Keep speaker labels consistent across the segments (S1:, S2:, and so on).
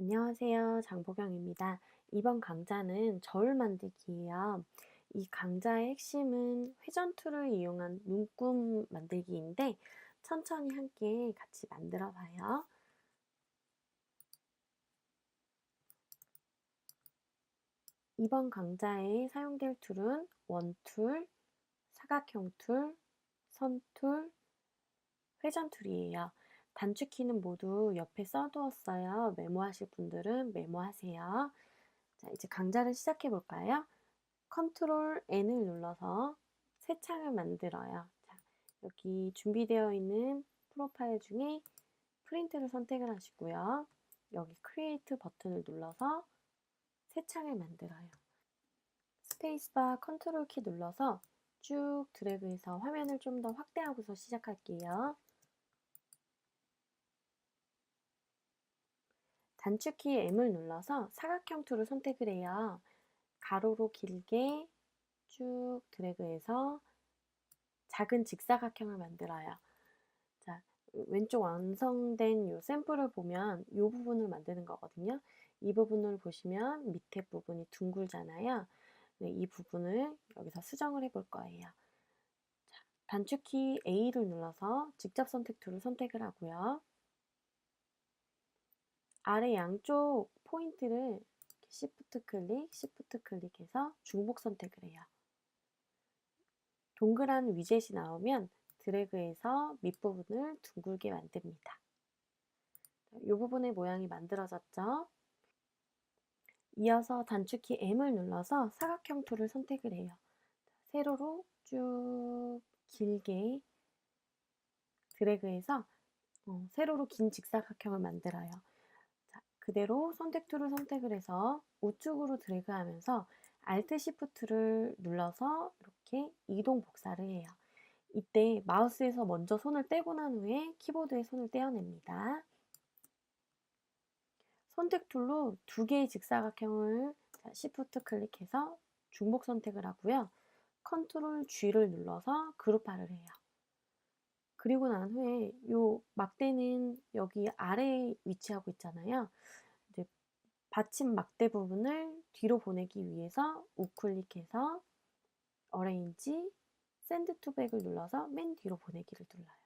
S1: 안녕하세요. 장보경입니다. 이번 강좌는 저울 만들기예요. 이 강좌의 핵심은 회전 툴을 이용한 눈금 만들기인데 천천히 함께 같이 만들어 봐요. 이번 강좌에 사용될 툴은 원툴, 사각형 툴, 선 툴, 회전 툴이에요. 단축키는 모두 옆에 써두었어요. 메모하실 분들은 메모하세요. 자, 이제 강좌를 시작해 볼까요? 컨트롤 N을 눌러서 새 창을 만들어요. 자, 여기 준비되어 있는 프로파일 중에 프린트를 선택을 하시고요. 여기 크리에이트 버튼을 눌러서 새 창을 만들어요. 스페이스바 컨트롤 키 눌러서 쭉 드래그해서 화면을 좀 더 확대하고서 시작할게요. 단축키 M을 눌러서 사각형 툴을 선택을 해요. 가로로 길게 쭉 드래그해서 작은 직사각형을 만들어요. 자, 왼쪽 완성된 요 샘플을 보면 이 부분을 만드는 거거든요. 이 부분을 보시면 밑에 부분이 둥글잖아요. 네, 이 부분을 여기서 수정을 해볼 거예요. 자, 단축키 A를 눌러서 직접 선택 툴을 선택을 하고요. 아래 양쪽 포인트를 Shift 클릭, Shift 클릭해서 중복 선택을 해요. 동그란 위젯이 나오면 드래그해서 밑부분을 둥글게 만듭니다. 이 부분의 모양이 만들어졌죠? 이어서 단축키 M을 눌러서 사각형 툴을 선택을 해요. 세로로 쭉 길게 드래그해서 세로로 긴 직사각형을 만들어요. 자, 그대로 선택 툴을 선택을 해서 우측으로 드래그하면서 Alt Shift를 눌러서 이렇게 이동 복사를 해요. 이때 마우스에서 먼저 손을 떼고 난 후에 키보드에 손을 떼어냅니다. 선택 툴로 두 개의 직사각형을 Shift 클릭해서 중복 선택을 하고요. 컨트롤 G를 눌러서 그룹화를 해요. 그리고 난 후에 요 막대는 여기 아래에 위치하고 있잖아요. 이제 받침 막대 부분을 뒤로 보내기 위해서 우클릭해서 어레인지 샌드 투 백을 눌러서 맨 뒤로 보내기를 눌러요.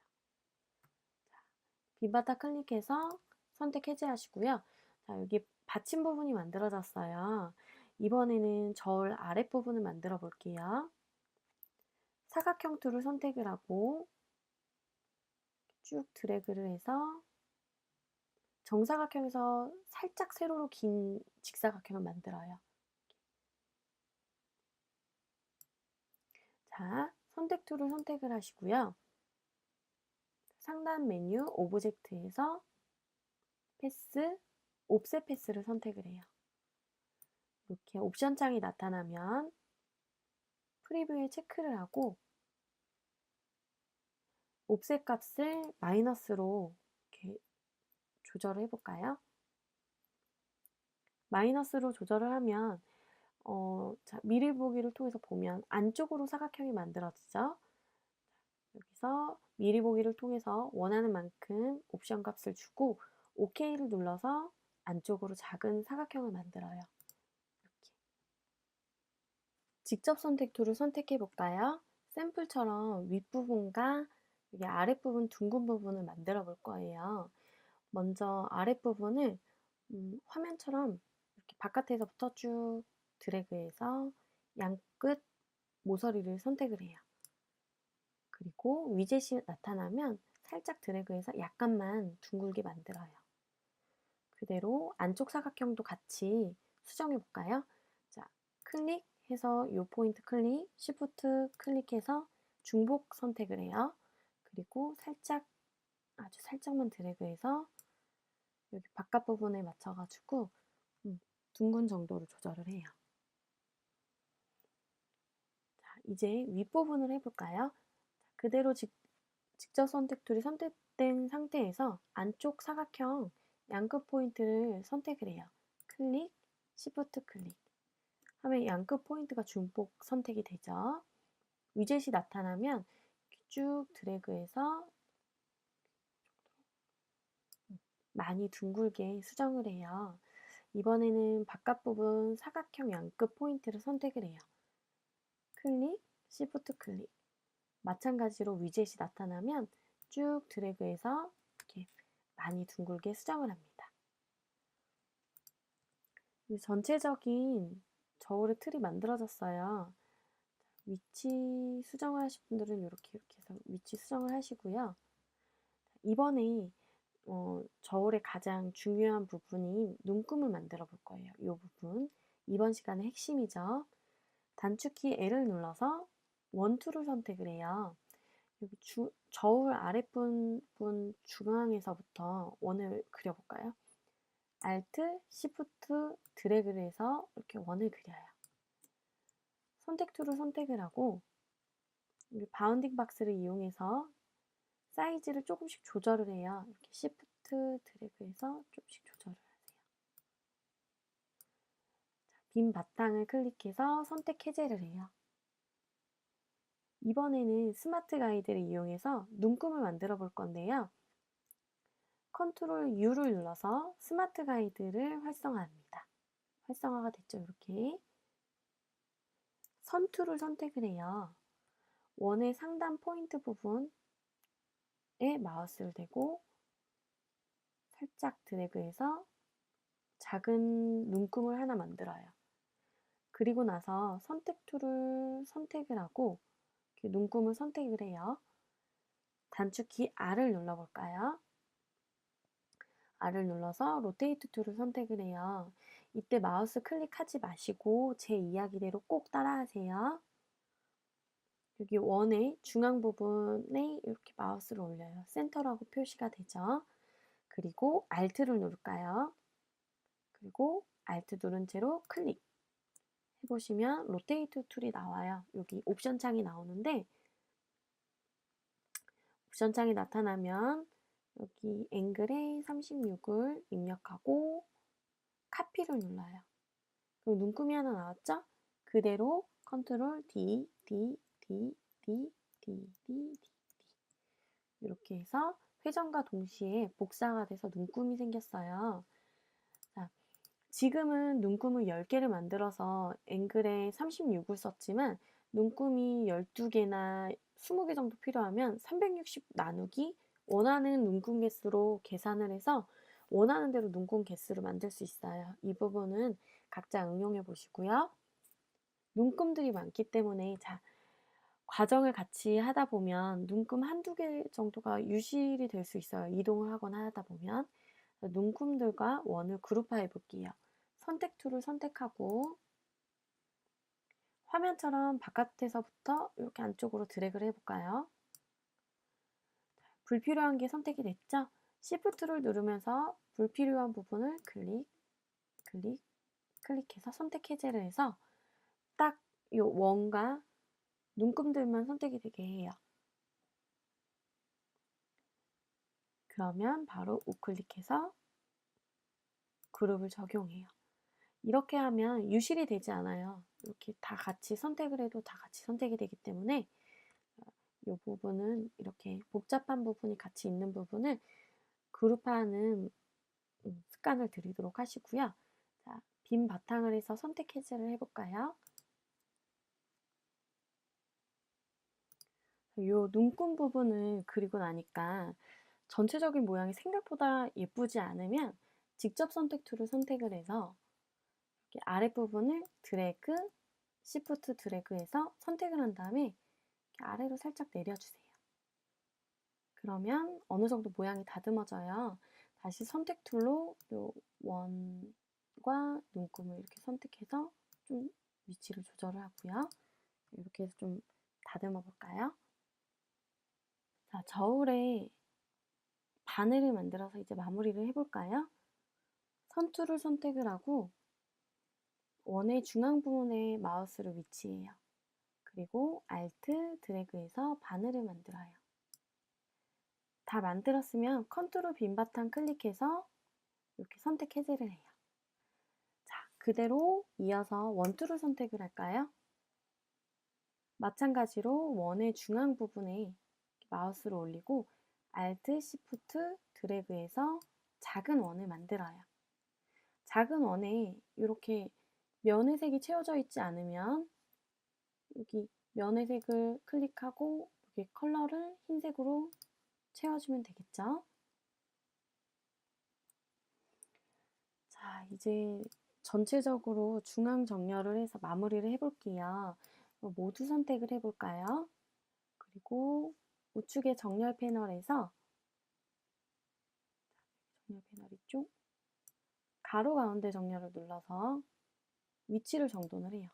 S1: 빈바타 클릭해서 선택 해제하시고요. 자, 여기 받침 부분이 만들어졌어요. 이번에는 저울 아랫부분을 만들어 볼게요. 사각형 툴을 선택을 하고 쭉 드래그를 해서 정사각형에서 살짝 세로로 긴 직사각형을 만들어요. 자, 선택 툴을 선택을 하시고요. 상단 메뉴 오브젝트에서 패스, 옵셋 패스를 선택을 해요. 이렇게 옵션 창이 나타나면 프리뷰에 체크를 하고 옵셋 값을 마이너스로 이렇게 조절을 해볼까요? 마이너스로 조절을 하면 자, 미리 보기를 통해서 보면 안쪽으로 사각형이 만들어지죠. 여기서 미리 보기를 통해서 원하는 만큼 옵션 값을 주고 OK를 눌러서 안쪽으로 작은 사각형을 만들어요. 이렇게. 직접 선택 툴을 선택해 볼까요? 샘플처럼 윗부분과 여기 아랫부분 둥근 부분을 만들어 볼 거예요. 먼저 아랫부분을 화면처럼 이렇게 바깥에서부터 쭉 드래그해서 양끝 모서리를 선택을 해요. 그리고 위젯이 나타나면 살짝 드래그해서 약간만 둥글게 만들어요. 그대로 안쪽 사각형도 같이 수정해 볼까요? 자, 클릭해서 이 포인트 클릭, Shift 클릭해서 중복 선택을 해요. 그리고 살짝, 아주 살짝만 드래그해서 여기 바깥 부분에 맞춰가지고 둥근 정도로 조절을 해요. 자, 이제 윗부분을 해볼까요? 자, 그대로 직접 선택 툴이 선택된 상태에서 안쪽 사각형 양끝 포인트를 선택을 해요. 클릭, Shift 클릭 하면 양끝 포인트가 중복 선택이 되죠. 위젯이 나타나면 쭉 드래그해서 많이 둥글게 수정을 해요. 이번에는 바깥 부분 사각형 양끝 포인트를 선택을 해요. 클릭, Shift 클릭. 마찬가지로 위젯이 나타나면 쭉 드래그해서 이렇게 많이 둥글게 수정을 합니다. 전체적인 저울의 틀이 만들어졌어요. 위치 수정을 하실 분들은 이렇게 해서 위치 수정을 하시고요. 이번에 저울의 가장 중요한 부분인 눈금을 만들어 볼 거예요. 이 부분. 이번 시간의 핵심이죠. 단축키 L을 눌러서 원투를 선택을 해요. 여기 저울 아랫부분 중앙에서부터 원을 그려볼까요? Alt, Shift, 드래그를 해서 이렇게 원을 그려요. 선택 툴을 선택을 하고 바운딩 박스를 이용해서 사이즈를 조금씩 조절을 해요. 이렇게 Shift 드래그해서 조금씩 조절을 하세요. 빈 바탕을 클릭해서 선택 해제를 해요. 이번에는 스마트 가이드를 이용해서 눈금을 만들어 볼 건데요. 컨트롤 U를 눌러서 스마트 가이드를 활성화합니다. 활성화가 됐죠, 이렇게. 선 툴을 선택을 해요. 원의 상단 포인트 부분에 마우스를 대고 살짝 드래그해서 작은 눈금을 하나 만들어요. 그리고 나서 선택 툴을 선택을 하고 눈금을 선택을 해요. 단축키 R을 눌러볼까요? R을 눌러서 로테이트 툴을 선택을 해요. 이때 마우스 클릭하지 마시고 제 이야기대로 꼭 따라하세요. 여기 원의 중앙 부분에 이렇게 마우스를 올려요. 센터라고 표시가 되죠. 그리고 Alt를 누를까요? 그리고 Alt 누른 채로 클릭 해보시면 로테이트 툴이 나와요. 여기 옵션 창이 나오는데 옵션 창이 나타나면 여기 앵글에 36을 입력하고 카피를 눌러요. 그리고 눈금이 하나 나왔죠? 그대로 컨트롤 D, D, D, D, D, D, D 이렇게 해서 회전과 동시에 복사가 돼서 눈금이 생겼어요. 자, 지금은 눈금을 10개를 만들어서 앵글에 36을 썼지만 눈금이 12개나 20개 정도 필요하면 360 나누기 원하는 눈금 개수로 계산을 해서 원하는 대로 눈금 개수를 만들 수 있어요. 이 부분은 각자 응용해 보시고요. 눈금들이 많기 때문에 자, 과정을 같이 하다 보면 눈금 한두 개 정도가 유실이 될 수 있어요. 이동을 하거나 하다 보면. 눈금들과 원을 그룹화해 볼게요. 선택 툴을 선택하고 화면처럼 바깥에서부터 이렇게 안쪽으로 드래그를 해볼까요? 불필요한 게 선택이 됐죠? Shift를 누르면서 불필요한 부분을 클릭, 클릭, 클릭해서 선택 해제를 해서 딱 이 원과 눈금들만 선택이 되게 해요. 그러면 바로 우클릭해서 그룹을 적용해요. 이렇게 하면 유실이 되지 않아요. 이렇게 다 같이 선택을 해도 다 같이 선택이 되기 때문에 이 부분은 이렇게 복잡한 부분이 같이 있는 부분을 그룹하는 습관을 들이도록 하시고요. 자, 빈 바탕을 해서 선택 해제를 해볼까요? 이 눈금 부분을 그리고 나니까 전체적인 모양이 생각보다 예쁘지 않으면 직접 선택 툴을 선택을 해서 이렇게 아랫부분을 드래그, 시프트 드래그해서 선택을 한 다음에 이렇게 아래로 살짝 내려주세요. 그러면 어느 정도 모양이 다듬어져요. 다시 선택 툴로 요 원과 눈금을 이렇게 선택해서 좀 위치를 조절을 하고요. 이렇게 해서 좀 다듬어 볼까요? 자, 저울에 바늘을 만들어서 이제 마무리를 해볼까요? 선 툴을 선택을 하고 원의 중앙 부분에 마우스를 위치해요. 그리고 Alt, 드래그해서 바늘을 만들어요. 다 만들었으면 컨트롤 빈 바탕 클릭해서 이렇게 선택 해제를 해요. 자, 그대로 이어서 원툴을 선택을 할까요? 마찬가지로 원의 중앙 부분에 마우스를 올리고 Alt, Shift, 드래그해서 작은 원을 만들어요. 작은 원에 이렇게 면의 색이 채워져 있지 않으면 여기 면의 색을 클릭하고 여기 컬러를 흰색으로 채워주면 되겠죠? 자, 이제 전체적으로 중앙 정렬을 해서 마무리를 해볼게요. 모두 선택을 해볼까요? 그리고 우측의 정렬 패널에서 정렬 패널 이쪽 가로 가운데 정렬을 눌러서 위치를 정돈을 해요.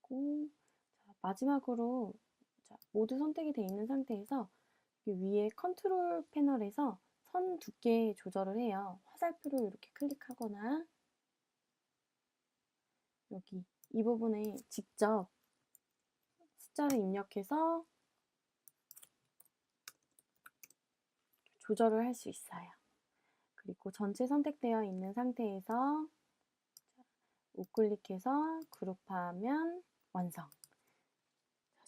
S1: 그리고 자, 마지막으로 자, 모두 선택이 되어 있는 상태에서 위에 컨트롤 패널에서 선 두께 조절을 해요. 화살표를 이렇게 클릭하거나 여기 이 부분에 직접 숫자를 입력해서 조절을 할 수 있어요. 그리고 전체 선택되어 있는 상태에서 우클릭해서 그룹하면 완성.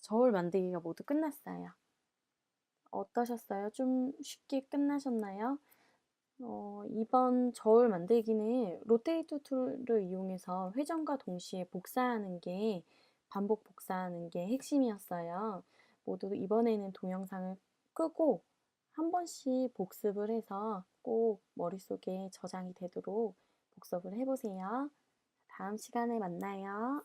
S1: 저울 만들기가 모두 끝났어요. 어떠셨어요? 좀 쉽게 끝나셨나요? 이번 저울 만들기는 로테이트 툴을 이용해서 회전과 동시에 복사하는 게 반복 복사하는 게 핵심이었어요. 모두 이번에는 동영상을 끄고 한 번씩 복습을 해서 꼭 머릿속에 저장이 되도록 복습을 해보세요. 다음 시간에 만나요.